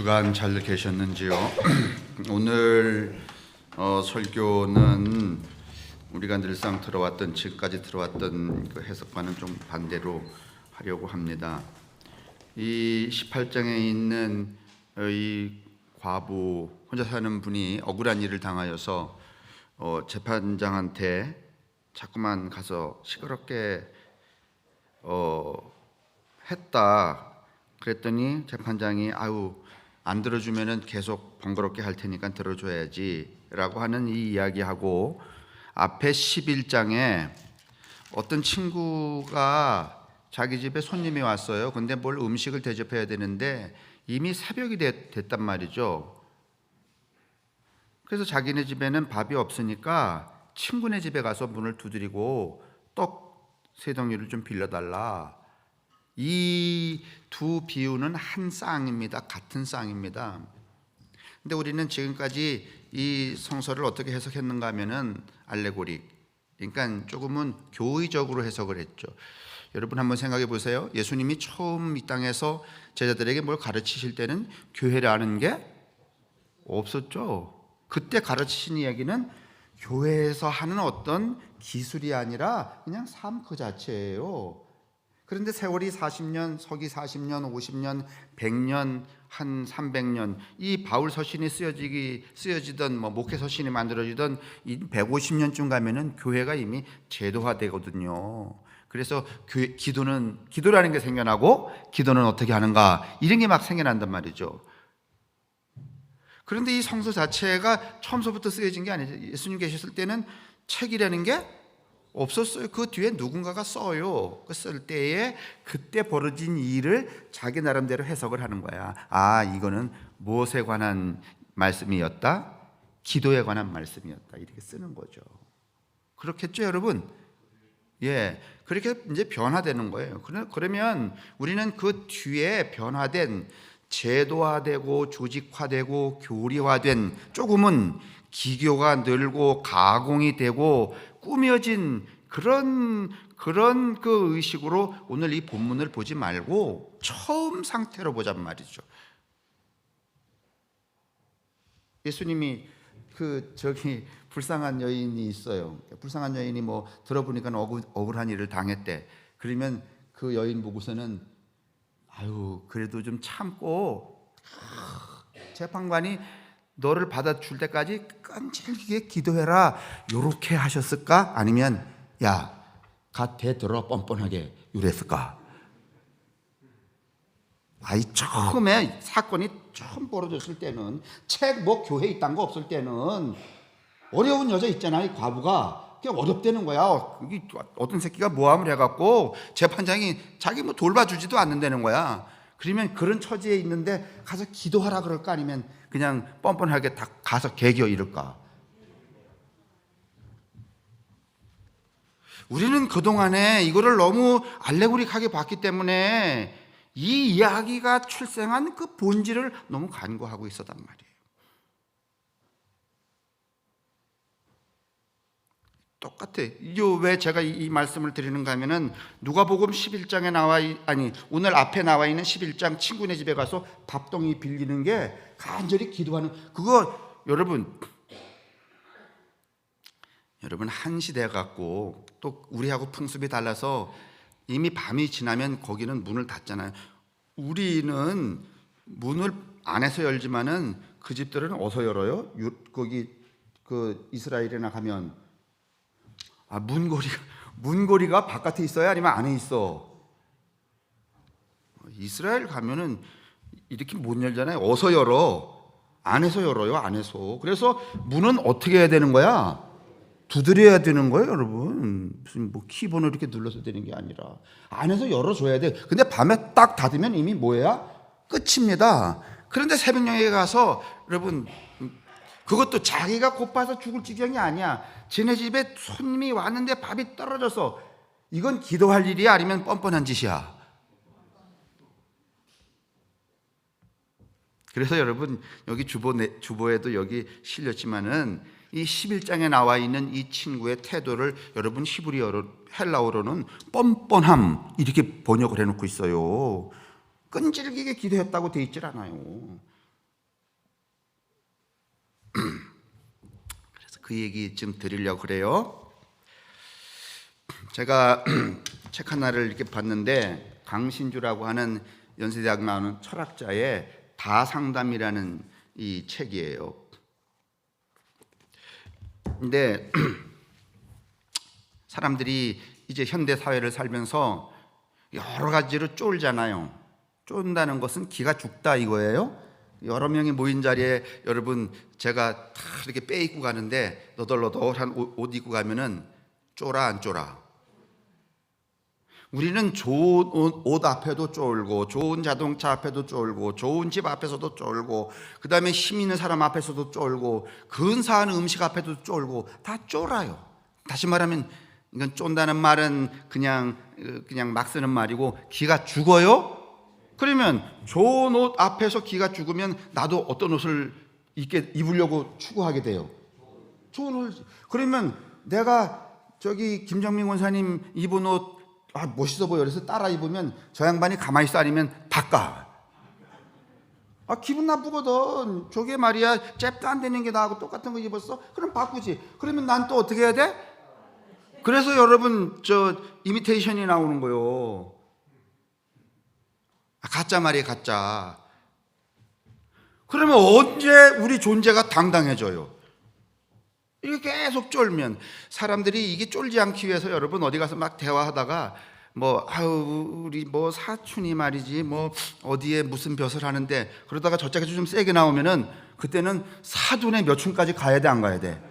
주간 잘 계셨는지요? 오늘 설교는 우리가 늘상 들어왔던 지금까지 들어왔던 그 해석과는 좀 반대로 하려고 합니다. 이 18장에 있는 이 과부 혼자 사는 분이 억울한 일을 당하여서 재판장한테 자꾸만 가서 시끄럽게 했다. 그랬더니 재판장이 안 들어주면은 계속 번거롭게 할 테니까 들어줘야지라고 하는 이 이야기하고, 앞에 11장에 어떤 친구가 자기 집에 손님이 왔어요. 근데 뭘 음식을 대접해야 되는데 이미 새벽이 됐단 말이죠. 그래서 자기네 집에는 밥이 없으니까 친구네 집에 가서 문을 두드리고 떡 세 덩이를 좀 빌려달라. 이 두 비유는 한 쌍입니다. 같은 쌍입니다. 근데 우리는 지금까지 이 성서를 어떻게 해석했는가 하면은 알레고리, 그러니까 조금은 교의적으로 해석을 했죠. 여러분 한번 생각해 보세요. 예수님이 처음 이 땅에서 제자들에게 뭘 가르치실 때는 교회라는 게 없었죠. 그때 가르치신 이야기는 교회에서 하는 어떤 기술이 아니라 그냥 삶 그 자체예요. 그런데 세월이 40년, 서기 40년, 50년, 100년, 한 300년, 이 바울 서신이 쓰여지던 목회 서신이 만들어지던 이 150년쯤 가면은 교회가 이미 제도화되거든요. 그래서 기도라는 게 생겨나고, 기도는 어떻게 하는가, 이런 게 막 생겨난단 말이죠. 그런데 이 성서 자체가 처음서부터 쓰여진 게 아니죠. 예수님 계셨을 때는 책이라는 게 없었어요. 그 뒤에 누군가가 써요. 쓸 때에 그때 벌어진 일을 자기 나름대로 해석을 하는 거야. 이거는 무엇에 관한 말씀이었다? 기도에 관한 말씀이었다. 이렇게 쓰는 거죠. 그렇겠죠, 여러분? 예, 그렇게 이제 변화되는 거예요. 그러면 우리는 그 뒤에 변화된, 제도화되고 조직화되고 교리화된, 조금은 기교가 늘고 가공이 되고 꾸며진 그런 그 의식으로 오늘 이 본문을 보지 말고 처음 상태로 보잔 말이죠. 예수님이 불쌍한 여인이 있어요. 불쌍한 여인이 들어보니까 억울한 일을 당했대. 그러면 그 여인 보고서는 그래도 좀 참고, 재판관이 너를 받아줄 때까지 끈질기게 기도해라, 요렇게 하셨을까? 아니면 대들어 뻔뻔하게 이랬을까? 처음에 사건이 처음 벌어졌을 때는, 교회 이딴 거 없을 때는 어려운 여자 있잖아요. 이 과부가 그냥 어렵다는 거야. 이게 어떤 새끼가 모함을 해갖고 재판장이 자기 돌봐주지도 않는다는 거야. 그러면 그런 처지에 있는데 가서 기도하라 그럴까? 아니면 그냥 뻔뻔하게 다 가서 개겨 이럴까? 우리는 그동안에 이거를 너무 알레고릭하게 봤기 때문에 이 이야기가 출생한 그 본질을 너무 간과하고 있었단 말이에요. 똑같아. 왜 제가 이 말씀을 드리는가 하면은, 누가복음 11장에 오늘 앞에 나와 있는 11장 친구네 집에 가서 밥덩이 빌리는 게 간절히 기도하는 그거, 여러분 한 시대 갖고 또 우리하고 풍습이 달라서 이미 밤이 지나면 거기는 문을 닫잖아요. 우리는 문을 안에서 열지만은 그 집들은 어서 열어요. 거기 그 이스라엘이나 가면 문고리가 바깥에 있어요? 아니면 안에 있어? 이스라엘 가면은 이렇게 못 열잖아요. 어서 열어. 안에서 열어요, 안에서. 그래서 문은 어떻게 해야 되는 거야? 두드려야 되는 거예요, 여러분. 무슨 키번호 이렇게 눌러서 되는 게 아니라 안에서 열어줘야 돼. 근데 밤에 딱 닫으면 이미 뭐야? 끝입니다. 그런데 새벽녘에 가서, 여러분, 그것도 자기가 고파서 죽을 지경이 아니야. 지네 집에 손님이 왔는데 밥이 떨어져서, 이건 기도할 일이야? 아니면 뻔뻔한 짓이야? 그래서 여러분, 여기 주보에도 여기 실렸지만은, 이 11장에 나와 있는 이 친구의 태도를 여러분 헬라어로는 뻔뻔함, 이렇게 번역을 해놓고 있어요. 끈질기게 기도했다고 돼 있질 않아요. 그 얘기 좀 드리려고 그래요. 제가 책 하나를 이렇게 봤는데 강신주라고 하는 연세대학 나오는 철학자의 다상담이라는 이 책이에요. 근데 사람들이 이제 현대 사회를 살면서 여러 가지로 쫄잖아요. 쫀다는 것은 기가 죽다 이거예요. 여러 명이 모인 자리에 여러분 제가 다 이렇게 빼 입고 가는데 너덜너덜한 옷 입고 가면은 쫄아 안 쫄아? 우리는 좋은 옷 앞에도 쫄고 좋은 자동차 앞에도 쫄고 좋은 집 앞에서도 쫄고 그 다음에 힘 있는 사람 앞에서도 쫄고 근사한 음식 앞에도 쫄고 다 쫄아요. 다시 말하면 이건 쫀다는 말은 그냥 막 쓰는 말이고 기가 죽어요? 그러면 좋은 옷 앞에서 기가 죽으면 나도 어떤 옷을 입으려고 추구하게 돼요. 좋은 옷. 그러면 내가 저기 김정민 권사님 입은 옷 멋있어 보여 그래서 따라 입으면 저 양반이 가만히 있어 아니면 바꿔. 기분 나쁘거든. 저게 말이야 잽도 안 되는 게 나하고 똑같은 거 입었어? 그럼 바꾸지. 그러면 난 또 어떻게 해야 돼? 그래서 여러분 저 이미테이션이 나오는 거요. 가짜 말이에요, 가짜. 그러면 언제 우리 존재가 당당해져요? 이게 계속 쫄면 사람들이 이게 쫄지 않기 위해서 여러분 어디 가서 막 대화하다가 우리 사촌이 말이지 어디에 무슨 벼슬 하는데 그러다가 저짝에서 좀 세게 나오면은 그때는 사돈의 몇 춘까지 가야 돼, 안 가야 돼?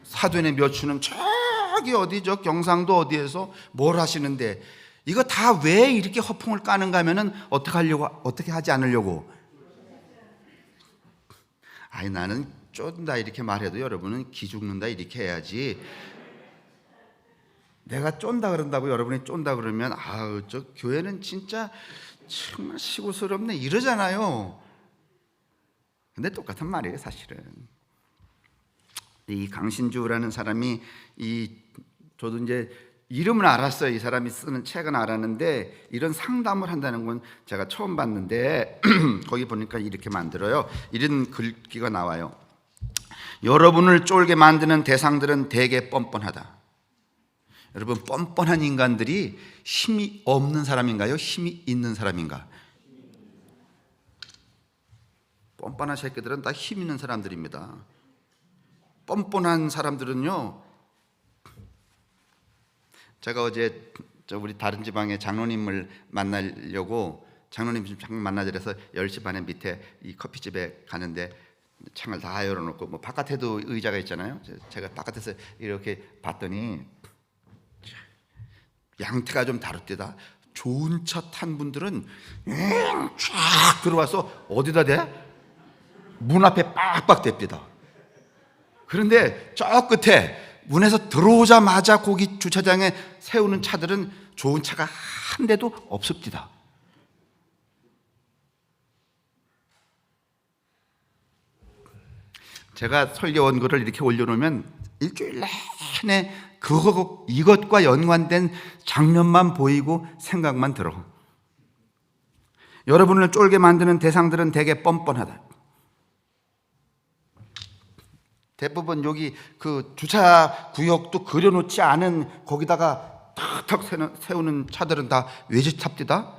사돈의 몇 춘은 저기 어디죠? 경상도 어디에서 뭘 하시는데 이거 다 왜 이렇게 허풍을 까는가 하면은 어떻게 하지 않으려고? 나는 쫀다 이렇게 말해도 여러분은 기 죽는다 이렇게 해야지. 내가 쫀다 그런다고 여러분이 쫀다 그러면 저 교회는 진짜 정말 시고스럽네 이러잖아요. 근데 똑같은 말이에요, 사실은. 이 강신주라는 사람이 저도 이제 이름은 알았어요. 이 사람이 쓰는 책은 알았는데 이런 상담을 한다는 건 제가 처음 봤는데 거기 보니까 이렇게 만들어요. 이런 글귀가 나와요. 여러분을 쫄게 만드는 대상들은 대개 뻔뻔하다. 여러분, 뻔뻔한 인간들이 힘이 없는 사람인가요? 힘이 있는 사람인가? 뻔뻔한 새끼들은 다 힘 있는 사람들입니다. 뻔뻔한 사람들은요, 제가 어제 우리 다른 지방의 장로님을 만나려고 장로님 잠깐 만나자 해서 10시 반에 밑에 이 커피집에 가는데 창을 다 열어놓고 바깥에도 의자가 있잖아요. 제가 바깥에서 이렇게 봤더니 양태가 좀 다릅니다. 좋은 차 탄 분들은 쫙 들어와서 어디다 대? 문 앞에 빡빡 댑니다. 그런데 저 끝에 문에서 들어오자마자 거기 주차장에 세우는 차들은 좋은 차가 한 대도 없습니다. 제가 설교 원고를 이렇게 올려놓으면 일주일 내내 이것과 연관된 장면만 보이고 생각만 들어. 여러분을 쫄게 만드는 대상들은 되게 뻔뻔하다. 대부분 여기 그 주차 구역도 그려놓지 않은 거기다가 탁탁 세우는 차들은 다 외제차입니다.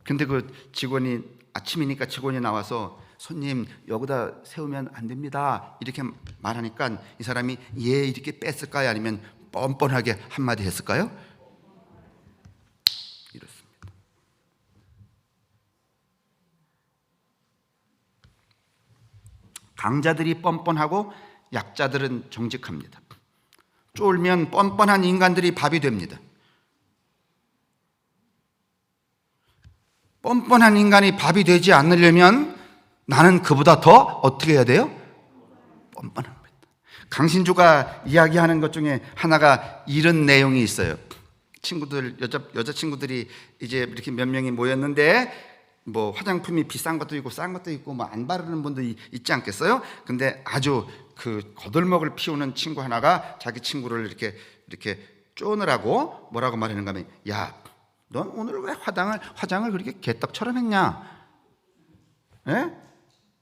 근데 그 직원이 아침이니까 직원이 나와서 손님 여기다 세우면 안 됩니다 이렇게 말하니까 이 사람이 예 이렇게 뺐을까요? 아니면 뻔뻔하게 한마디 했을까요? 이렇습니다. 강자들이 뻔뻔하고 약자들은 정직합니다. 쫄면 뻔뻔한 인간들이 밥이 됩니다. 뻔뻔한 인간이 밥이 되지 않으려면 나는 그보다 더 어떻게 해야 돼요? 뻔뻔한 겁니다. 강신주가 이야기하는 것 중에 하나가 이런 내용이 있어요. 친구들, 여자 친구들이 이제 이렇게 몇 명이 모였는데 화장품이 비싼 것도 있고 싼 것도 있고 안 바르는 분도 있지 않겠어요? 근데 아주 그 거들먹을 피우는 친구 하나가 자기 친구를 이렇게 쪼느라고 뭐라고 말하는가 하면 야, 넌 오늘 왜 화장을 그렇게 개떡처럼 했냐? 예?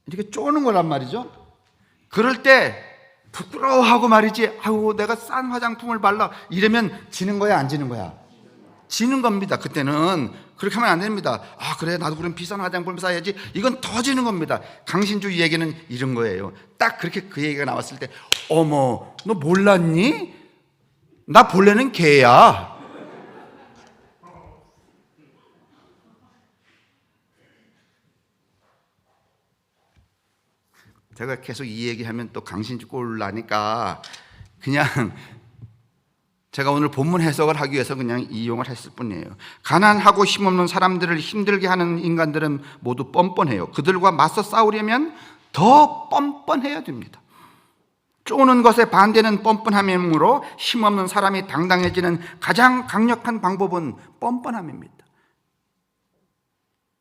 이렇게 쪼는 거란 말이죠. 그럴 때 부끄러워하고 말이지, 아유 내가 싼 화장품을 발라 이러면 지는 거야 안 지는 거야? 지는 겁니다. 그때는 그렇게 하면 안 됩니다. 아 그래 나도 그럼 비싼 화장품 사야지, 이건 더 지는 겁니다. 강신주 이 얘기는 이런 거예요. 딱 그렇게 그 얘기가 나왔을 때, 어머 너 몰랐니? 나 본래는 개야. 제가 계속 이 얘기하면 또 강신주 꼴 나니까 그냥 제가 오늘 본문 해석을 하기 위해서 그냥 이용을 했을 뿐이에요. 가난하고 힘없는 사람들을 힘들게 하는 인간들은 모두 뻔뻔해요. 그들과 맞서 싸우려면 더 뻔뻔해야 됩니다. 쪼는 것에 반대는 뻔뻔함이므로 힘없는 사람이 당당해지는 가장 강력한 방법은 뻔뻔함입니다.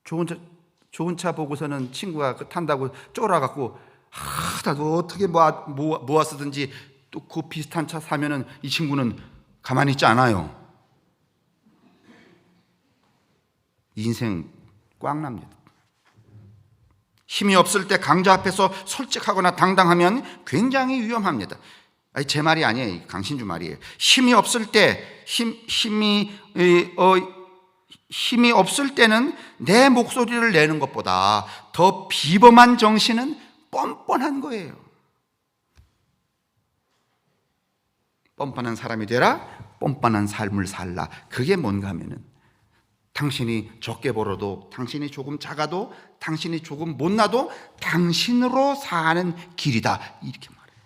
좋은 차 보고서는 친구가 탄다고 쫄아갖고 나도 어떻게 모아 쓰든지 또 그 비슷한 차 사면은 이 친구는 가만히 있지 않아요. 인생 꽉 납니다. 힘이 없을 때 강자 앞에서 솔직하거나 당당하면 굉장히 위험합니다. 아니, 제 말이 아니에요. 강신주 말이에요. 힘이 없을 때 힘이 없을 때는 내 목소리를 내는 것보다 더 비범한 정신은 뻔뻔한 거예요. 뻔뻔한 사람이 되라, 뻔뻔한 삶을 살라. 그게 뭔가 하면은 당신이 적게 벌어도, 당신이 조금 작아도, 당신이 조금 못나도 당신으로 사는 길이다, 이렇게 말해요.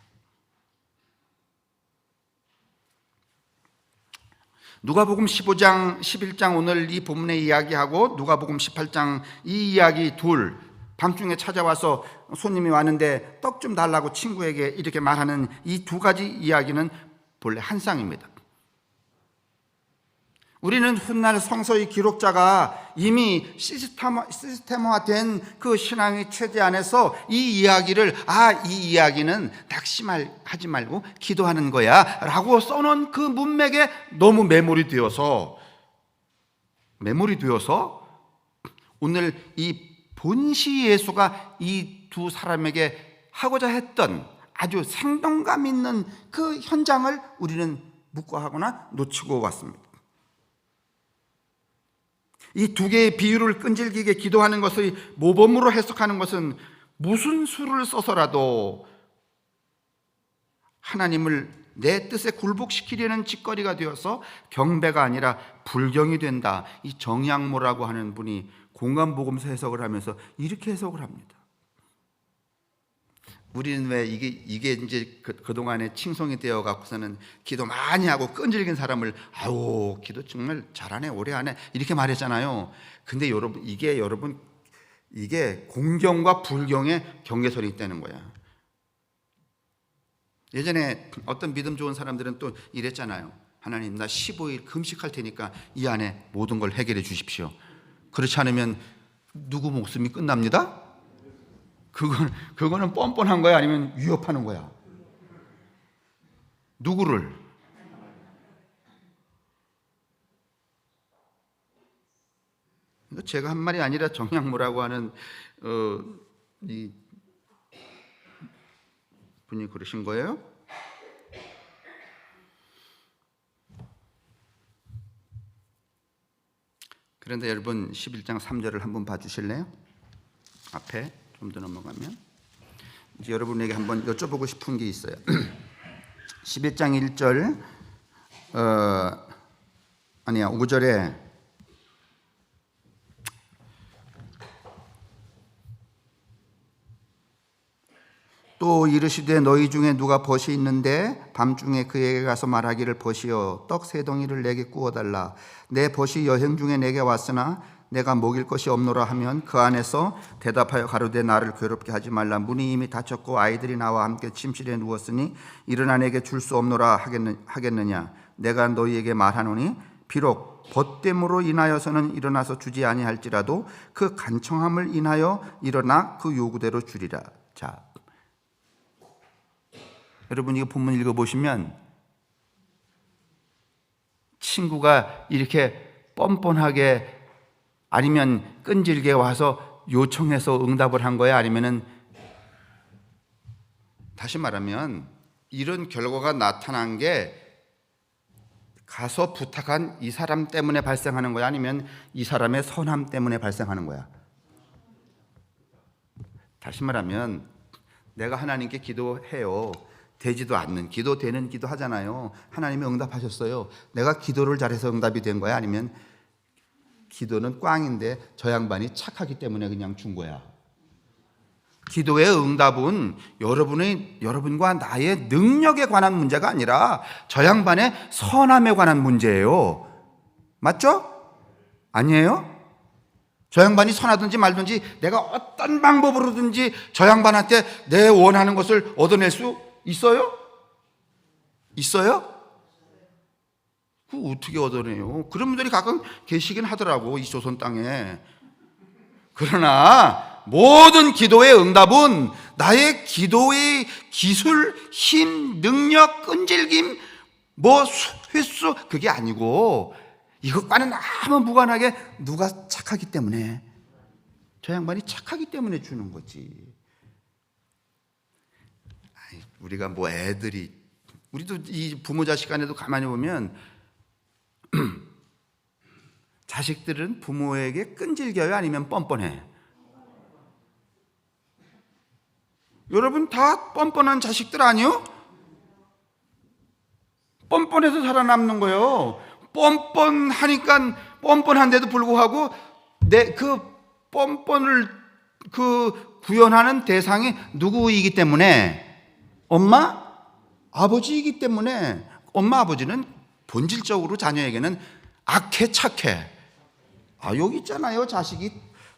누가복음 15장, 11장 오늘 이 본문의 이야기하고 누가복음 18장 이 이야기 둘, 밤중에 찾아와서 손님이 왔는데 떡 좀 달라고 친구에게 이렇게 말하는 이 두 가지 이야기는 본래 한 쌍입니다. 우리는 훗날 성서의 기록자가 이미 시스템화된 그 신앙의 체제 안에서 이 이야기를 이 이야기는 낙심하지 말고 기도하는 거야 라고 써놓은 그 문맥에 너무 매몰이 되어서 오늘 이 본시 예수가 이 두 사람에게 하고자 했던 아주 생동감 있는 그 현장을 우리는 묵과하거나 놓치고 왔습니다. 이 두 개의 비유를 끈질기게 기도하는 것의 모범으로 해석하는 것은 무슨 수를 써서라도 하나님을 내 뜻에 굴복시키려는 짓거리가 되어서 경배가 아니라 불경이 된다. 이 정양모라고 하는 분이 공감복음서 해석을 하면서 이렇게 해석을 합니다. 우리는 왜 이게 이제 그동안에 칭송이 되어 갖고서는 기도 많이 하고 끈질긴 사람을 아우 기도 정말 잘하네, 오래 하네 이렇게 말했잖아요. 근데 여러분 이게 공경과 불경의 경계선이 있다는 거야. 예전에 어떤 믿음 좋은 사람들은 또 이랬잖아요. 하나님 나 15일 금식할 테니까 이 안에 모든 걸 해결해 주십시오. 그렇지 않으면 누구 목숨이 끝납니다? 그거는 뻔뻔한 거야, 아니면 위협하는 거야? 누구를? 제가 한 말이 아니라 정양모라고 하는 이 분이 그러신 거예요. 그런데 여러분 11장 3절을 한번 봐주실래요? 앞에 좀 더 넘어가면 이제 여러분에게 한번 여쭤보고 싶은 게 있어요. 11장 1절 5절에 또 이르시되 너희 중에 누가 벗이 있는데 밤중에 그에게 가서 말하기를 벗이여 떡 세 덩이를 내게 구워달라. 내 벗이 여행 중에 내게 왔으나 내가 먹일 것이 없노라 하면 그 안에서 대답하여 가로되 나를 괴롭게 하지 말라. 문이 이미 닫혔고 아이들이 나와 함께 침실에 누웠으니 일어나 내게 줄 수 없노라 하겠느냐. 내가 너희에게 말하노니 비록 벗됨으로 인하여서는 일어나서 주지 아니할지라도 그 간청함을 인하여 일어나 그 요구대로 주리라. 자, 여러분 이거 본문 읽어보시면 친구가 이렇게 뻔뻔하게 아니면 끈질게 와서 요청해서 응답을 한 거야? 아니면은 다시 말하면 이런 결과가 나타난 게 가서 부탁한 이 사람 때문에 발생하는 거야? 아니면 이 사람의 선함 때문에 발생하는 거야? 다시 말하면 내가 하나님께 기도해요. 되지도 않는 기도, 되는 기도 하잖아요. 하나님이 응답하셨어요. 내가 기도를 잘해서 응답이 된 거야? 아니면 기도는 꽝인데 저 양반이 착하기 때문에 그냥 준 거야? 기도의 응답은 여러분과 나의 능력에 관한 문제가 아니라 저 양반의 선함에 관한 문제예요. 맞죠? 아니에요? 저 양반이 선하든지 말든지 내가 어떤 방법으로든지 저 양반한테 내 원하는 것을 얻어낼 수 있어요? 있어요? 그 어떻게 얻어내요? 그런 분들이 가끔 계시긴 하더라고, 이 조선 땅에. 그러나 모든 기도의 응답은 나의 기도의 기술, 힘, 능력, 끈질김, 횟수 그게 아니고 이것과는 아무 무관하게 누가 착하기 때문에, 저 양반이 착하기 때문에 주는 거지. 우리가 우리도 이 부모 자식 간에도 가만히 보면 자식들은 부모에게 끈질겨요? 아니면 뻔뻔해? 여러분 다 뻔뻔한 자식들 아니요? 뻔뻔해서 살아남는 거예요. 뻔뻔하니까, 뻔뻔한데도 불구하고 그 뻔뻔을 구현하는 대상이 누구이기 때문에? 엄마, 아버지이기 때문에. 엄마, 아버지는 본질적으로 자녀에게는 악해, 착해. 여기 있잖아요. 자식이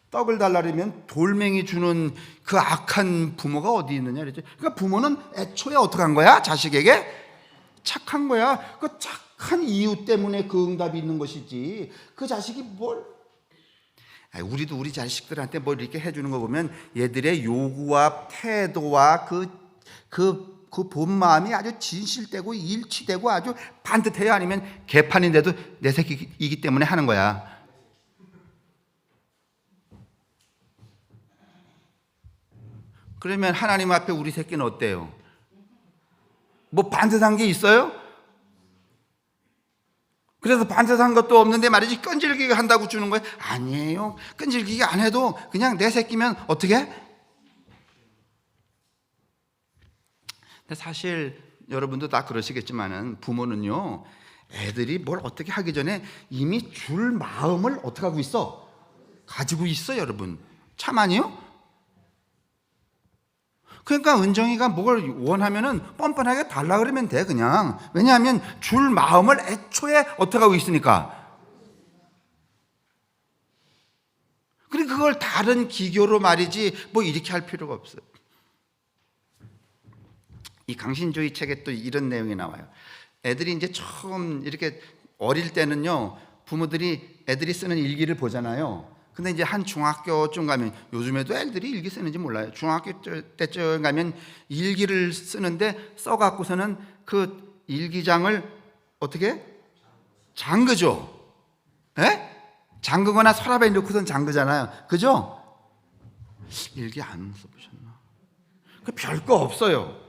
떡을 달라리면 돌멩이 주는 그 악한 부모가 어디 있느냐 그랬죠. 그러니까 부모는 애초에 어떻게 한 거야? 자식에게 착한 거야. 그 착한 이유 때문에 그 응답이 있는 것이지. 그 자식이 우리도 우리 자식들한테 뭘 이렇게 해주는 거 보면 얘들의 요구와 태도와 그 본 마음이 아주 진실되고 일치되고 아주 반듯해요? 아니면 개판인데도 내 새끼이기 때문에 하는 거야? 그러면 하나님 앞에 우리 새끼는 어때요? 반듯한 게 있어요? 그래서 반듯한 것도 없는데 말이지 끈질기게 한다고 주는 거예요? 아니에요. 끈질기게 안 해도 그냥 내 새끼면 어떻게? 근데 사실 여러분도 다 그러시겠지만은 부모는요, 애들이 뭘 어떻게 하기 전에 이미 줄 마음을 어떻게 하고 있어? 가지고 있어, 여러분. 참 아니요? 그러니까 은정이가 뭘 원하면은 뻔뻔하게 달라 그러면 돼, 그냥. 왜냐하면 줄 마음을 애초에 어떻게 하고 있으니까. 그리고 그걸 다른 기교로 말이지 이렇게 할 필요가 없어요. 이 강신주의 책에 또 이런 내용이 나와요. 애들이 이제 처음 이렇게 어릴 때는요, 부모들이 애들이 쓰는 일기를 보잖아요. 근데 이제 한 중학교쯤 가면, 요즘에도 애들이 일기 쓰는지 몰라요. 중학교 때쯤 가면 일기를 쓰는데 써갖고서는 그 일기장을 어떻게? 잠그죠. 예? 잠그거나 서랍에 넣고선 잠그잖아요. 그죠? 일기 안 써보셨나? 별거 없어요.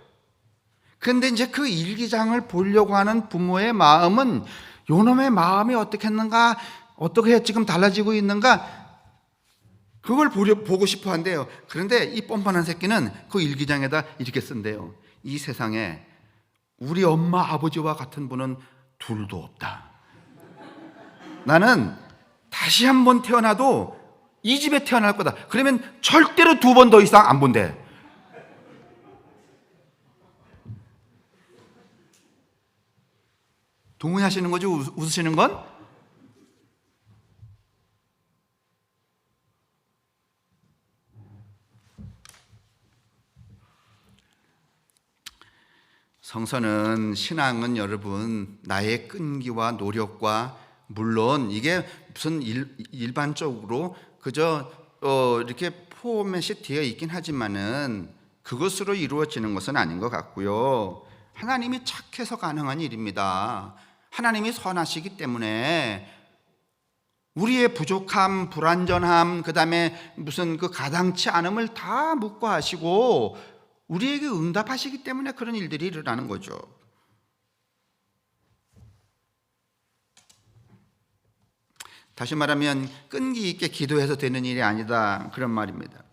근데 이제 그 일기장을 보려고 하는 부모의 마음은 요놈의 마음이 어떻게 했는가, 어떻게 지금 달라지고 있는가, 그걸 보고 싶어 한대요. 그런데 이 뻔뻔한 새끼는 그 일기장에다 이렇게 쓴대요. 이 세상에 우리 엄마 아버지와 같은 분은 둘도 없다. 나는 다시 한 번 태어나도 이 집에 태어날 거다. 그러면 절대로 두 번 더 이상 안 본대. 동의하시는 거죠? 웃으시는 건? 성서는, 신앙은 여러분 나의 끈기와 노력과, 물론 이게 무슨 일반적으로 그저 이렇게 포맷이 되어 있긴 하지만은 그것으로 이루어지는 것은 아닌 것 같고요. 하나님이 착해서 가능한 일입니다. 하나님이 선하시기 때문에 우리의 부족함, 불완전함, 그 다음에 무슨 그 가당치 않음을 다 묵과하시고 우리에게 응답하시기 때문에 그런 일들이 일어나는 거죠. 다시 말하면 끈기 있게 기도해서 되는 일이 아니다, 그런 말입니다.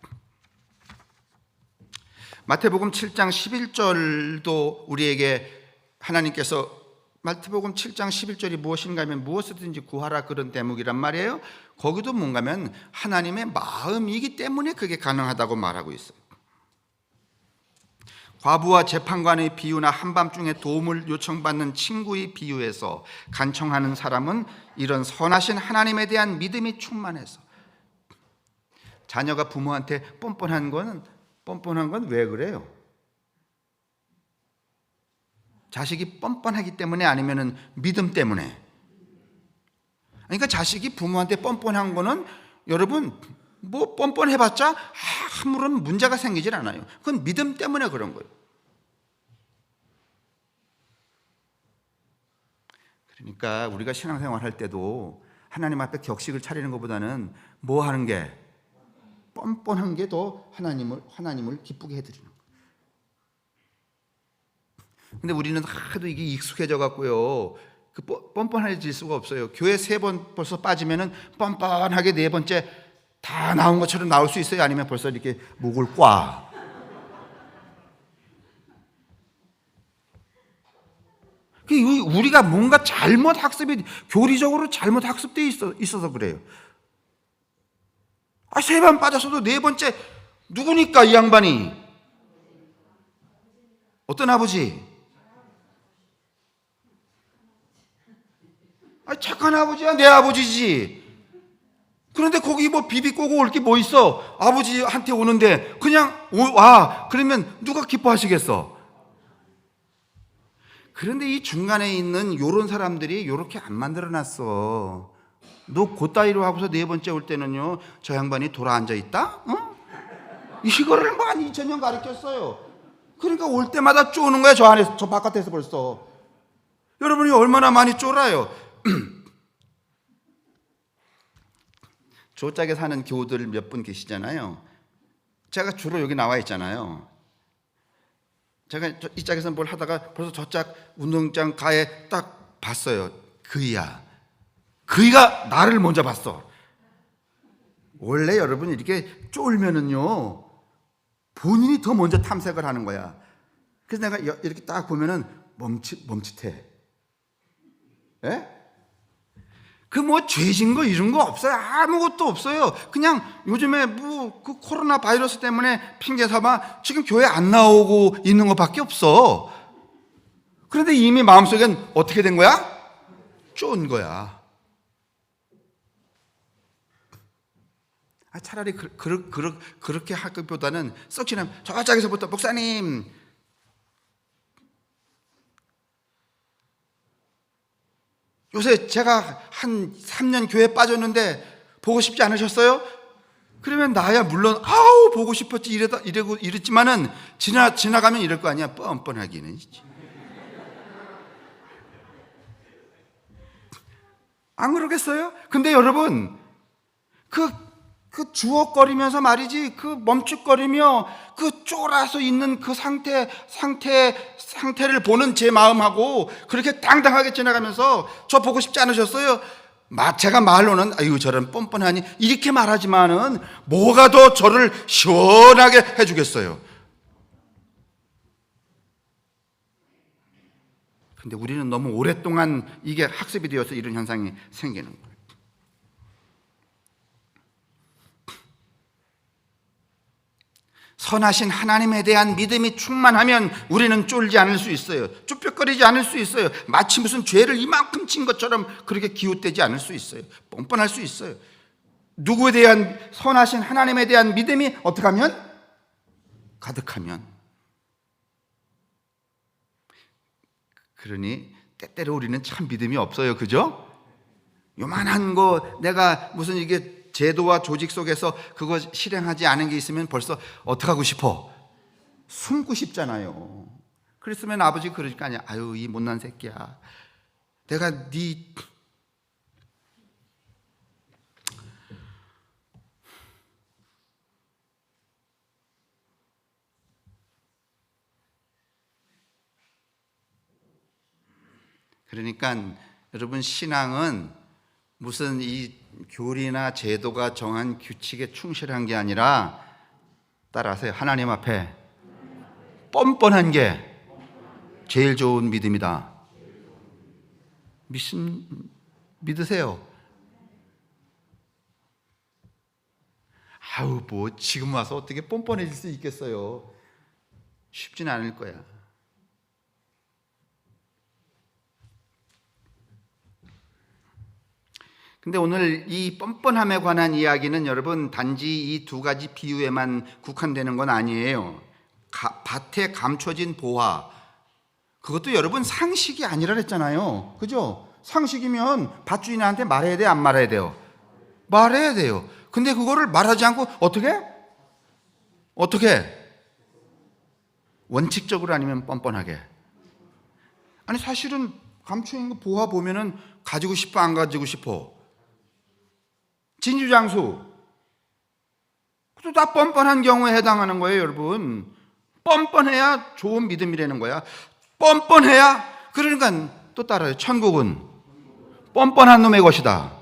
마태복음 7장 11절도 우리에게 하나님께서 마태복음 7장 11절이 무엇인가 하면 무엇이든지 구하라, 그런 대목이란 말이에요. 거기도 뭔가면 하나님의 마음이기 때문에 그게 가능하다고 말하고 있어요. 과부와 재판관의 비유나 한밤중에 도움을 요청받는 친구의 비유에서 간청하는 사람은 이런 선하신 하나님에 대한 믿음이 충만해서, 자녀가 부모한테 뻔뻔한 건 왜 그래요? 자식이 뻔뻔하기 때문에 아니면은 믿음 때문에? 그러니까 자식이 부모한테 뻔뻔한 거는 여러분 뭐 뻔뻔해봤자 아무런 문제가 생기질 않아요. 그건 믿음 때문에 그런 거예요. 그러니까 우리가 신앙생활 할 때도 하나님 앞에 격식을 차리는 것보다는 뭐 하는 게, 뻔뻔한 게 더 하나님을 기쁘게 해드리는 거예요. 근데 우리는 하도 이게 익숙해져 갖고요, 그 뻔뻔해질 수가 없어요. 교회 3번 벌써 빠지면은 뻔뻔하게 4번째 다 나온 것처럼 나올 수 있어요? 아니면 벌써 이렇게 목을 꽈? 우리가 뭔가 교리적으로 잘못 학습되어 있어서 그래요. 3번 빠졌어도 4번째 누구니까, 이 양반이? 어떤 아버지? 착한 아버지야, 내 아버지지. 그런데 거기 뭐 비비 꼬고 올 게 뭐 있어? 아버지한테 오는데 그냥 와. 그러면 누가 기뻐하시겠어? 그런데 이 중간에 있는 요런 사람들이 요렇게 안 만들어놨어. 너 그따위로 하고서 4번째 올 때는요, 저 양반이 돌아 앉아 있다? 이거를 뭐 한 2000년 가르쳤어요. 그러니까 올 때마다 쪼는 거야, 저 안에서, 저 바깥에서 벌써. 여러분이 얼마나 많이 쫄아요. 저짝에 사는 교우들 몇 분 계시잖아요. 제가 주로 여기 나와 있잖아요. 제가 이 짝에서 뭘 하다가 벌써 저짝 운동장 가에 딱 봤어요. 그이가 나를 먼저 봤어. 원래 여러분 이렇게 쫄면은요, 본인이 더 먼저 탐색을 하는 거야. 그래서 내가 이렇게 딱 보면은 멈칫해. 예? 그 뭐 죄진 거 이런 거 없어요. 아무것도 없어요. 그냥 요즘에 뭐 그 코로나 바이러스 때문에 핑계 삼아 지금 교회 안 나오고 있는 것밖에 없어. 그런데 이미 마음속엔 어떻게 된 거야? 쫀 거야. 차라리 그렇게 할 것보다는 썩치는 저짝에서부터, 목사님 요새 제가 한 3년 교회 빠졌는데 보고 싶지 않으셨어요? 그러면 나야 물론 아우 보고 싶었지 이랬지만은 지나가면 이럴 거 아니야. 뻔뻔하기는. 안 그러겠어요? 근데 여러분 그 주워거리면서 말이지, 그 멈칫거리며 그 쫄아서 있는 그 상태를 보는 제 마음하고 그렇게 당당하게 지나가면서 저 보고 싶지 않으셨어요? 제가 말로는 아유 저런 뻔뻔하니 이렇게 말하지만은 뭐가 더 저를 시원하게 해주겠어요? 근데 우리는 너무 오랫동안 이게 학습이 되어서 이런 현상이 생기는 거예요. 선하신 하나님에 대한 믿음이 충만하면 우리는 쫄지 않을 수 있어요. 쭈뼛거리지 않을 수 있어요. 마치 무슨 죄를 이만큼 진 것처럼 그렇게 기웃대지 않을 수 있어요. 뻔뻔할 수 있어요. 누구에 대한, 선하신 하나님에 대한 믿음이 어떻게 하면? 가득하면. 그러니 때때로 우리는 참 믿음이 없어요. 그죠? 요만한 거 내가 무슨 이게 제도와 조직 속에서 그거 실행하지 않은 게 있으면 벌써 어떻게 하고 싶어? 숨고 싶잖아요. 그랬으면 아버지 그러실 거 아니야. 아유 이 못난 새끼야, 내가 그러니까 여러분, 신앙은 무슨 이 교리나 제도가 정한 규칙에 충실한 게 아니라, 따라하세요, 하나님 앞에 뻔뻔한 게 제일 좋은 믿음이다. 믿으세요. 아우, 뭐 지금 와서 어떻게 뻔뻔해질 수 있겠어요? 쉽진 않을 거야. 근데 오늘 이 뻔뻔함에 관한 이야기는 여러분 단지 이 두 가지 비유에만 국한되는 건 아니에요. 밭에 감춰진 보화, 그것도 여러분 상식이 아니라 그랬잖아요. 그죠? 상식이면 밭주인한테 말해야 돼요, 안 말해야 돼요? 말해야 돼요. 근데 그거를 말하지 않고 어떻게? 원칙적으로 아니면 뻔뻔하게. 아니 사실은 감춰진 거 보화 보면은 가지고 싶어, 안 가지고 싶어? 진주장수, 그것도 다 뻔뻔한 경우에 해당하는 거예요, 여러분. 뻔뻔해야 좋은 믿음이라는 거야. 뻔뻔해야, 그러니까 또 따라요. 천국은 뻔뻔한 놈의 것이다.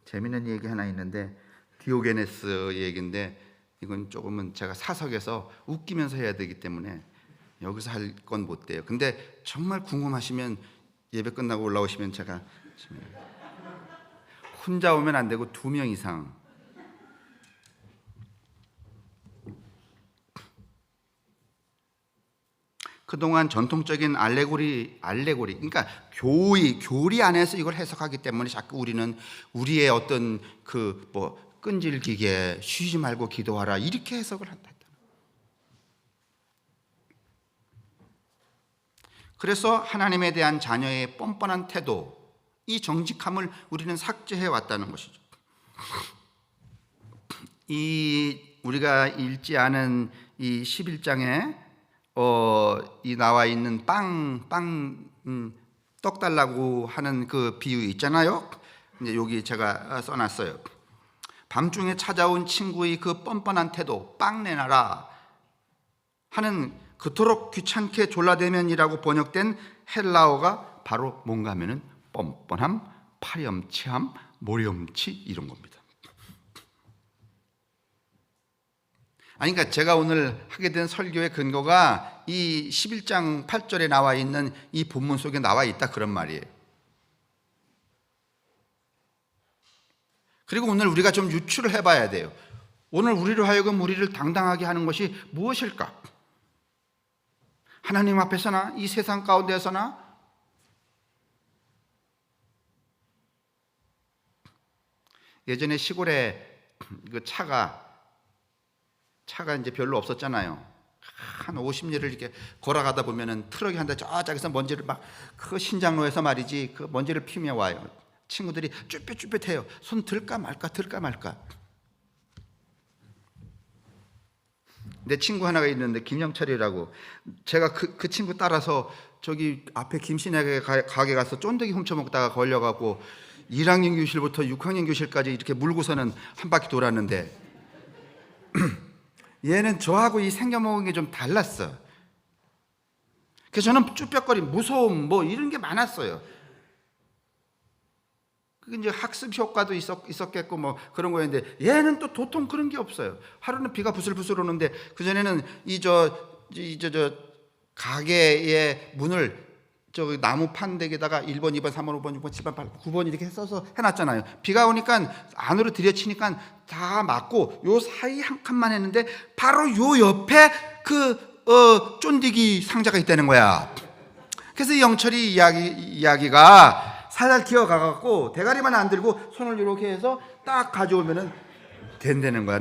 재미있는 얘기 하나 있는데, 디오게네스 얘기인데, 이건 조금은 제가 사석에서 웃기면서 해야 되기 때문에 여기서 할 건 못 돼요. 근데 정말 궁금하시면 예배 끝나고 올라오시면 제가, 혼자 오면 안 되고 2명 이상. 그동안 전통적인 알레고리, 그러니까 교리 안에서 이걸 해석하기 때문에 자꾸 우리는 우리의 어떤 끈질기게 쉬지 말고 기도하라, 이렇게 해석을 한다. 그래서 하나님에 대한 자녀의 뻔뻔한 태도, 이 정직함을 우리는 삭제해 왔다는 것이죠. 이 우리가 읽지 않은 이 11장에 이 나와 있는 떡 달라고 하는 그 비유 있잖아요. 이제 여기 제가 써놨어요. 밤중에 찾아온 친구의 그 뻔뻔한 태도, 빵 내놔라 하는, 그토록 귀찮게 졸라대면이라고 번역된 헬라어가 바로 뭔가 하면은 뻔뻔함, 파렴치함, 모렴치, 이런 겁니다. 아니, 그러니까 제가 오늘 하게 된 설교의 근거가 이 11장 8절에 나와 있는 이 본문 속에 나와 있다, 그런 말이에요. 그리고 오늘 우리가 좀 유추를 해봐야 돼요. 오늘 우리로 하여금 우리를 당당하게 하는 것이 무엇일까? 하나님 앞에서나 이 세상 가운데서나. 예전에 시골에 그 차가 이제 별로 없었잖아요. 한 50리를 이렇게 걸어가다 보면은 트럭이 한 대 저쪽에서 먼지를 막, 그 신장로에서 말이지, 그 먼지를 피며 와요. 친구들이 쭈뼛쭈뼛해요. 손 들까 말까. 내 친구 하나가 있는데, 김영철이라고. 제가 그 친구 따라서 저기 앞에 김신혜 가게 가서 쫀득이 훔쳐먹다가 걸려갖고 1학년 교실부터 6학년 교실까지 이렇게 물고서는 한 바퀴 돌았는데 얘는 저하고 이 생겨먹은 게 좀 달랐어. 그래서 저는 쭈뼛거림, 무서움, 뭐 이런 게 많았어요. 그게 이제 학습 효과도 있었겠고 뭐 그런 거였는데, 얘는 또 도통 그런 게 없어요. 하루는 비가 부슬부슬 오는데, 그전에는 저 가게의 문을 저 나무 판대기에다가 1번, 2번, 3번, 5번, 6번, 7번, 8번, 9번 이렇게 써서 해놨잖아요. 비가 오니까 안으로 들여치니까 다 막고, 요 사이 한 칸만 했는데 바로 요 옆에 쫀디기 상자가 있다는 거야. 그래서 영철이 이야기가 살살 기어가갖고 대가리만 안 들고 손을 이렇게 해서 딱 가져오면은 된다는 거야.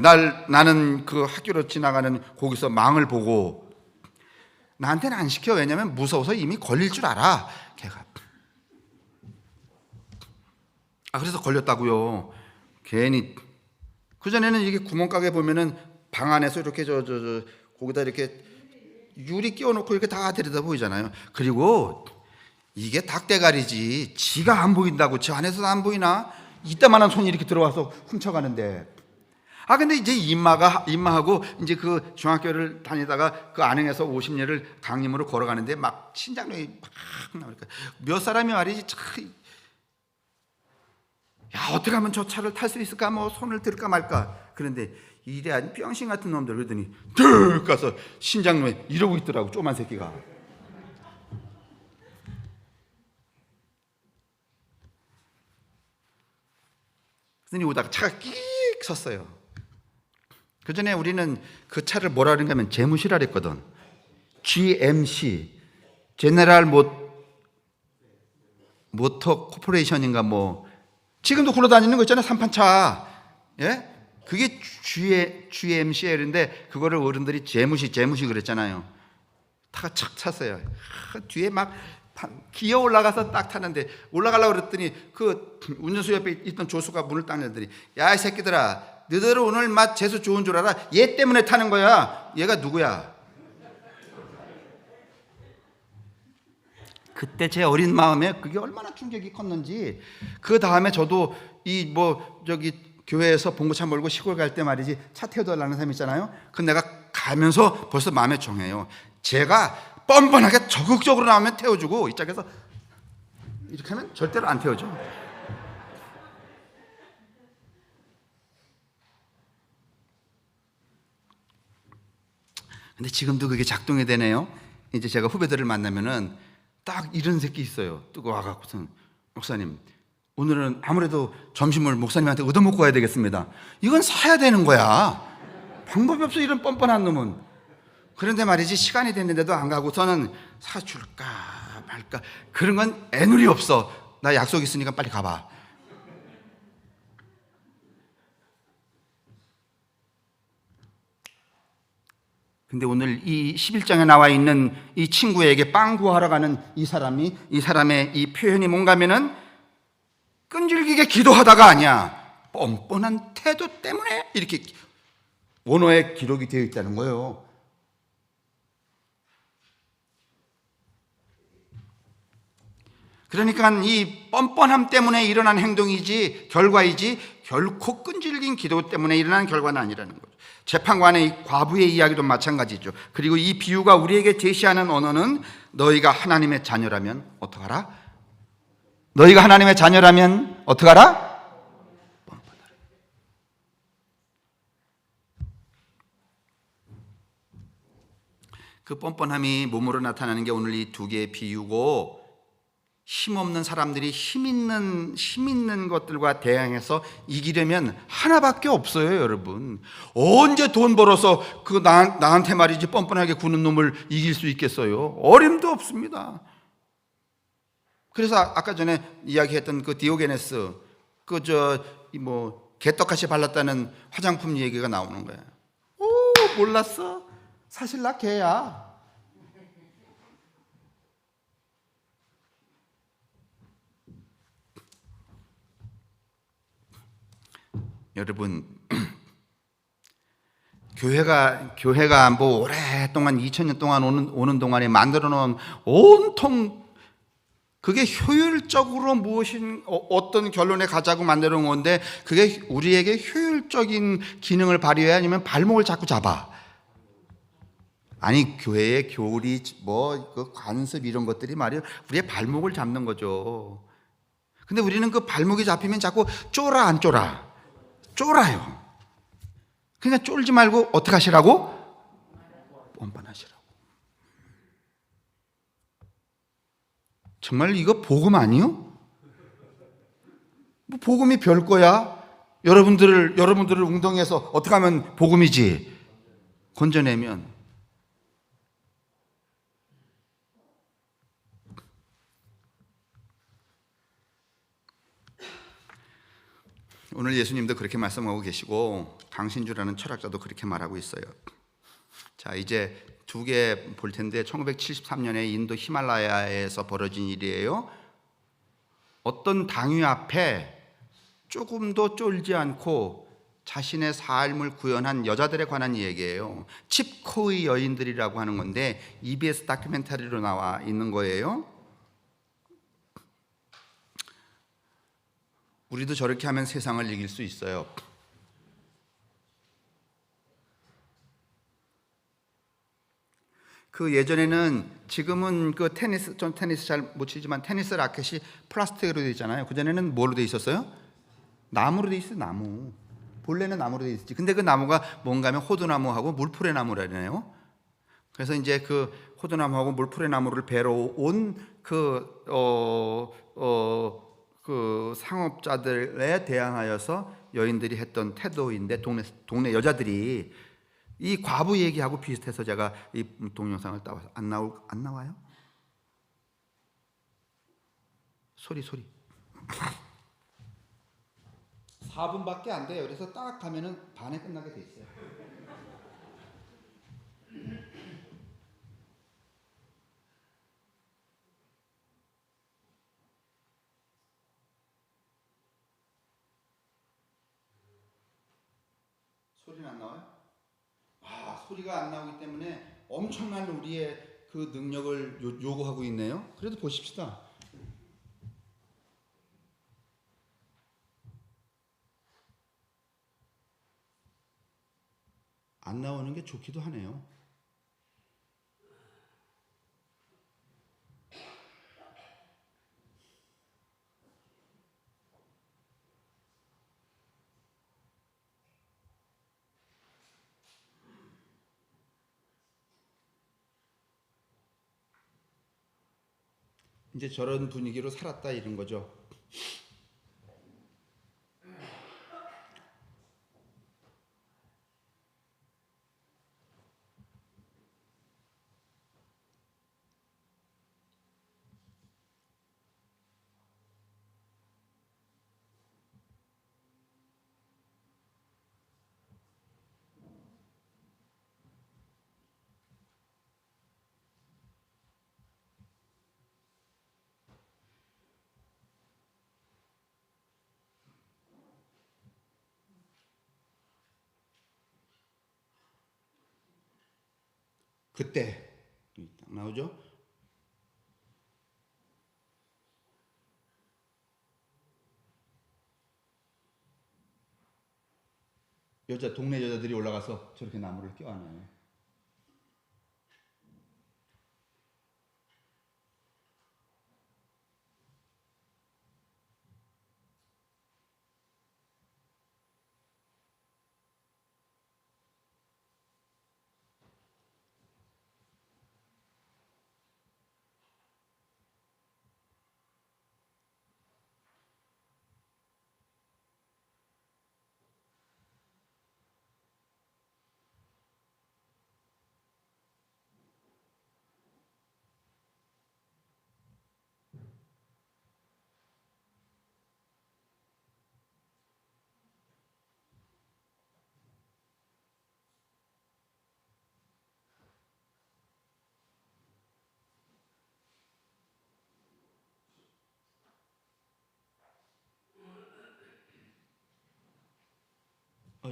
나는 그 학교로 지나가는 거기서 망을 보고, 나한테는 안 시켜. 왜냐면 무서워서 이미 걸릴 줄 알아, 걔가. 그래서 걸렸다고요. 괜히. 그전에는 이게 구멍가게 보면은 방 안에서 이렇게 거기다 이렇게 유리 끼워놓고 이렇게 다 들여다 보이잖아요. 그리고 이게 닭대가리지, 지가 안 보인다고 저 안에서도 안 보이나? 이따만한 손이 이렇게 들어와서 훔쳐가는데. 근데 이제 임마하고 이제 그 중학교를 다니다가 그 안흥에서 50리를 강림으로 걸어가는데 막 신장로이 막 나오니까 몇 사람이 말이지, 야, 어떻게 하면 저 차를 탈 수 있을까? 뭐 손을 들까 말까. 그런데 이래 아니 병신 같은 놈들. 그러더니 들 가서 신장로에 이러고 있더라고, 조그만 새끼가. 그러더니 오다가 차가 끼익 섰어요. 그 전에 우리는 그 차를 뭐라 그러는가 하면 제무시라 그랬거든. GMC, 제네랄 모터 코퍼레이션인가 뭐. 지금도 굴러다니는 거 있잖아요, 3판차. 예? 그게 GMC예요. 그런데 그거를 어른들이 제무시 그랬잖아요. 타가 착 찼어요. 뒤에 막 기어 올라가서 딱 타는데, 올라가려고 그랬더니 그 운전수 옆에 있던 조수가 문을 딱 열더니, 야, 이 새끼들아, 너희들 오늘 맛 재수 좋은 줄 알아? 얘 때문에 타는 거야. 얘가 누구야? 그때 제 어린 마음에 그게 얼마나 충격이 컸는지. 그 다음에 저도 교회에서 봉고차 몰고 시골 갈 때 말이지, 차 태워달라는 사람 있잖아요. 그 내가 가면서 벌써 마음에 정해요. 제가 뻔뻔하게 적극적으로 나오면 태워주고, 이 짝에서 이렇게 하면 절대로 안 태워줘. 근데 지금도 그게 작동이 되네요. 이제 제가 후배들을 만나면은 딱 이런 새끼 있어요. 뜨고 와갖고선, 목사님, 오늘은 아무래도 점심을 목사님한테 얻어먹고 가야 되겠습니다. 이건 사야 되는 거야. 방법이 없어, 이런 뻔뻔한 놈은. 그런데 말이지, 시간이 됐는데도 안 가고서는 사줄까 말까, 그런 건 애누리 없어. 나 약속 있으니까 빨리 가봐. 근데 오늘 이 11장에 나와 있는 이 친구에게 빵 구하러 가는 이 사람의 이 표현이 뭔가 하면은 끈질기게 기도하다가 아니야, 뻔뻔한 태도 때문에 이렇게 원어에 기록이 되어 있다는 거예요. 그러니까 이 뻔뻔함 때문에 일어난 행동이지, 결과이지, 결코 끈질긴 기도 때문에 일어난 결과는 아니라는 거죠. 재판관의 이 과부의 이야기도 마찬가지죠. 그리고 이 비유가 우리에게 제시하는 언어는, 너희가 하나님의 자녀라면 어떡하라? 너희가 하나님의 자녀라면 어떡하라? 뻔뻔하라. 그 뻔뻔함이 몸으로 나타나는 게 오늘 이 두 개의 비유고, 힘없는 사람들이 힘 있는 것들과 대항해서 이기려면 하나밖에 없어요, 여러분. 언제 돈 벌어서 나한테 말이지 뻔뻔하게 구는 놈을 이길 수 있겠어요? 어림도 없습니다. 그래서 아까 전에 이야기했던 그 디오게네스, 개떡같이 발랐다는 화장품 얘기가 나오는 거예요. 오, 몰랐어? 사실 나 개야. 여러분, 교회가 뭐 오랫동안 2000년 동안 오는 동안에 만들어 놓은 온통 그게 효율적으로 어떤 결론에 가자고 만들어 놓은 건데, 그게 우리에게 효율적인 기능을 발휘해야, 아니면 발목을 자꾸 잡아. 아니, 교회의 교리, 그 관습 이런 것들이 말이에요, 우리의 발목을 잡는 거죠. 근데 우리는 그 발목이 잡히면 자꾸 쫄아 안 쫄아? 쫄아요. 그러니까 쫄지 말고 어떻게 하시라고? 뻔뻔하시라고. 정말 이거 복음 아니요? 뭐 복음이 별거야? 여러분들을 웅덩이에서 어떻게 하면 복음이지? 건져내면. 오늘 예수님도 그렇게 말씀하고 계시고, 강신주라는 철학자도 그렇게 말하고 있어요. 자, 이제 두 개 볼 텐데, 1973년에 인도 히말라야에서 벌어진 일이에요. 어떤 당위 앞에 조금도 쫄지 않고 자신의 삶을 구현한 여자들에 관한 얘기예요. 칩코의 여인들이라고 하는 건데, EBS 다큐멘터리로 나와 있는 거예요. 우리도 저렇게 하면 세상을 이길 수 있어요. 그 예전에는, 지금은 그 테니스, 전 테니스 잘 못 치지만 테니스 라켓이 플라스틱으로 되어 있잖아요. 그전에는 뭘로 되어 있었어요? 나무로 되어 있어요. 나무. 본래는 나무로 되어 있었지. 근데 그 나무가 뭔가 하면 호두나무하고 물풀의 나무라네요. 그래서 이제 그 호두나무하고 물풀의 나무를 베러 온 그 상업자들에 대항하여서 여인들이 했던 태도인데, 동네 여자들이 이 과부 얘기하고 비슷해서 제가 이 동영상을 따와서 안 나와요? 소리 4분밖에 안 돼요. 그래서 딱 가면은 반에 끝나게 돼 있어요. 소리는 안 나와요? 소리가 안 나오기 때문에 엄청난 우리의 그 능력을 요구하고 있네요. 그래도 보십시다. 안 나오는 게 좋기도 하네요. 이제 저런 분위기로 살았다 이런 거죠. 그때 딱 나오죠. 동네 여자들이 올라가서 저렇게 나무를 껴안아요.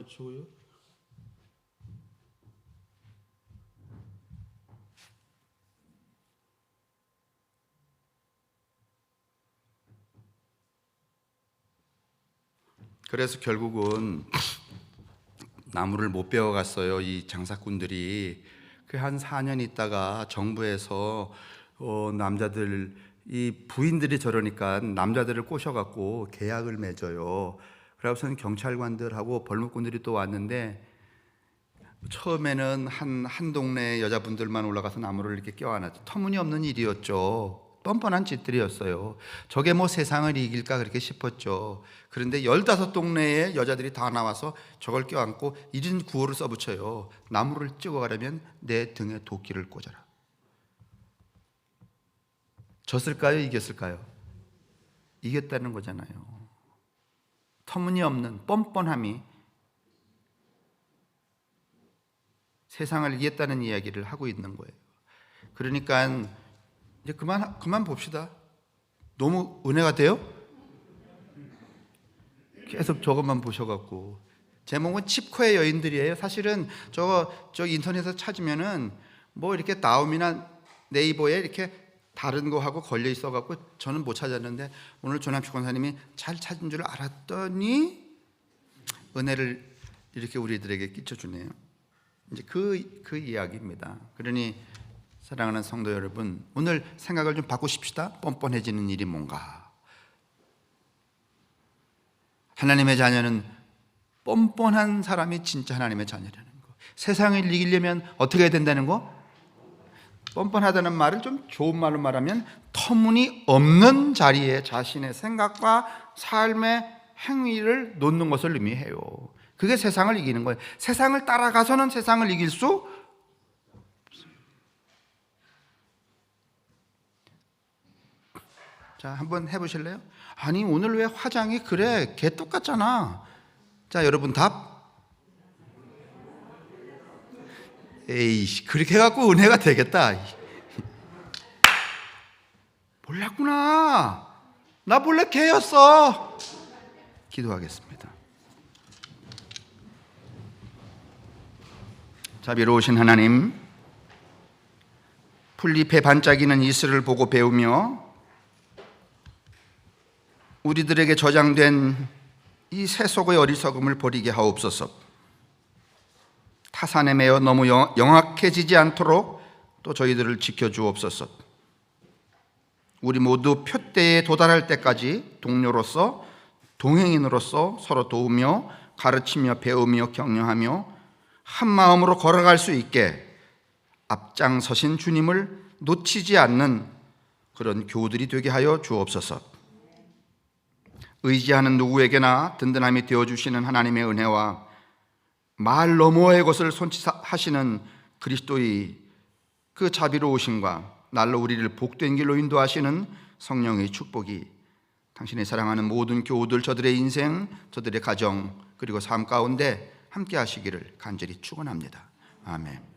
저요? 그래서 결국은 나무를 못 베어갔어요. 이 장사꾼들이. 그 한 4년 있다가 정부에서 남자들, 이 부인들이 저러니까 남자들을 꼬셔갖고 계약을 맺어요. 그래서는 경찰관들하고 벌목꾼들이 또 왔는데, 처음에는 한 동네 여자분들만 올라가서 나무를 이렇게 껴안았죠. 터무니없는 일이었죠. 뻔뻔한 짓들이었어요. 저게 뭐 세상을 이길까 그렇게 싶었죠. 그런데 15동네의 여자들이 다 나와서 저걸 껴안고 1인 구호를 써붙여요. 나무를 찍어가려면 내 등에 도끼를 꽂아라. 졌을까요? 이겼을까요? 이겼다는 거잖아요. 터무니없는 뻔뻔함이 세상을 이겼다는 이야기를 하고 있는 거예요. 그러니까 이제 그만 봅시다. 너무 은혜가 돼요? 계속 저것만 보셔갖고. 제목은 칩코의 여인들이에요. 사실은 저 인터넷에서 찾으면은 뭐 이렇게 다음이나 네이버에 이렇게 다른 거하고 걸려 있어갖고 저는 못 찾았는데 오늘 조남식 권사님이 잘 찾은 줄 알았더니 은혜를 이렇게 우리들에게 끼쳐주네요. 이제 그 이야기입니다. 그러니 사랑하는 성도 여러분, 오늘 생각을 좀 바꾸십시다. 뻔뻔해지는 일이 뭔가. 하나님의 자녀는 뻔뻔한 사람이 진짜 하나님의 자녀라는 거. 세상을 이기려면 어떻게 해야 된다는 거? 뻔뻔하다는 말을 좀 좋은 말로 말하면 터무니없는 자리에 자신의 생각과 삶의 행위를 놓는 것을 의미해요. 그게 세상을 이기는 거예요. 세상을 따라가서는 세상을 이길 수 없어요. 자, 한번 해보실래요? 아니 오늘 왜 화장이 그래? 개 똑같잖아. 자, 여러분 답. 에이씨, 그렇게 해갖고 은혜가 되겠다. 몰랐구나. 나 본래 개였어. 기도하겠습니다. 자비로우신 하나님, 풀잎에 반짝이는 이슬을 보고 배우며 우리들에게 저장된 이 세속의 어리석음을 버리게 하옵소서. 타산에 매여 너무 영악해지지 않도록 또 저희들을 지켜주옵소서. 우리 모두 표대에 도달할 때까지 동료로서 동행인으로서 서로 도우며 가르치며 배우며 격려하며 한 마음으로 걸어갈 수 있게 앞장서신 주님을 놓치지 않는 그런 교우들이 되게 하여 주옵소서. 의지하는 누구에게나 든든함이 되어주시는 하나님의 은혜와 말 너머의 것을 손짓하시는 그리스도의 그 자비로우심과 날로 우리를 복된 길로 인도하시는 성령의 축복이 당신의 사랑하는 모든 교우들, 저들의 인생, 저들의 가정 그리고 삶 가운데 함께 하시기를 간절히 축원합니다. 아멘.